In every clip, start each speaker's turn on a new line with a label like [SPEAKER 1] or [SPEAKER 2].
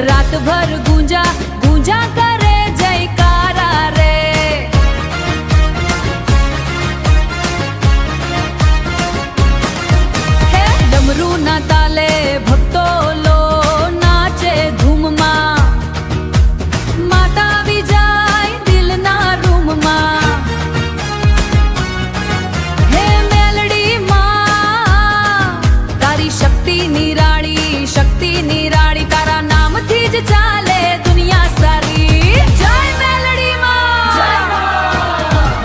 [SPEAKER 1] रात भर गूंजा गूंजा करे जयकारा रे। हे डमरू ना ताले भक्तो लो नाचे धूम मां, माता भी जाय दिल ना रूम मां। हे मेलडी मां तारी शक्ति निराड़ी तारा नाम थी ज चाले दुनिया सारी। जय मेलडी मां,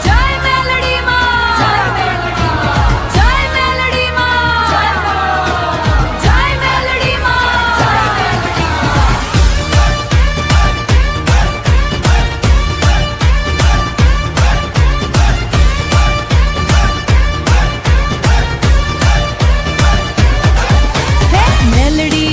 [SPEAKER 1] जय मेलडी मां, जय मेलडी मां, जय मेलडी मां। मेलडी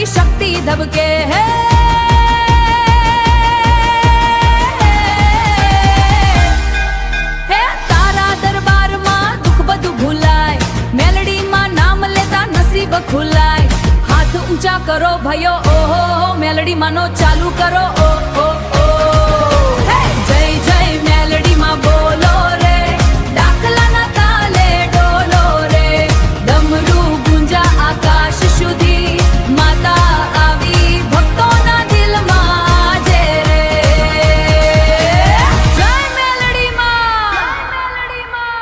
[SPEAKER 1] शक्ति धबके है। हे तारा दरबार में दुख बधु भूलाय, मेलडी में नाम लेता नसीब खुलाय। हाथ ऊंचा करो भयो ओहो, मेलडी मानो चालू करो ओ ओ ओ। हे जय जय मेलडी मां बोलो रे, डाकला ना ताले डोलो रे। डमरू गुंजा आकाश सुधी, माता आवी भक्तों ना दिल माजे रे। जय मेलडी मां, मेलडी मां।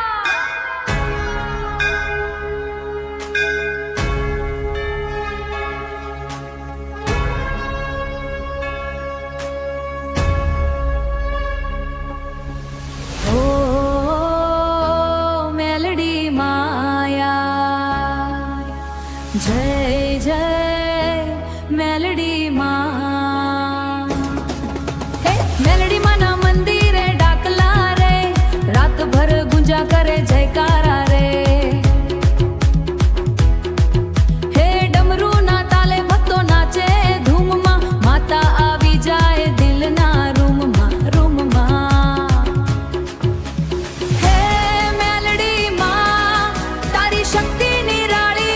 [SPEAKER 1] ओ मेलडी माया, जय जय मेलडी मां। हे मेलडी मां ना मंदिरे डाकला रे, रात भर गुंजा करे जयकारा रे। हे डमरू ना ताले भक्तो नाचे धूम मां, माता आवी जाए दिल ना रूम मां, रूम मां। हे मेलडी मां तारी शक्ति निराड़ी,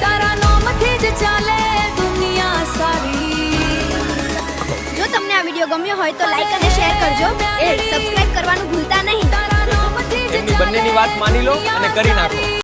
[SPEAKER 1] तारा नाम थी ज चाले दुनिया सारी।
[SPEAKER 2] જો તમને આ વિડિયો ગમ્યો હોય તો લાઈક અને શેર કરજો, સબસ્ક્રાઇબ કરવાનું ભૂલતા નહીં।
[SPEAKER 3] એમની બંનેની વાત માની લો અને કરી નાખો।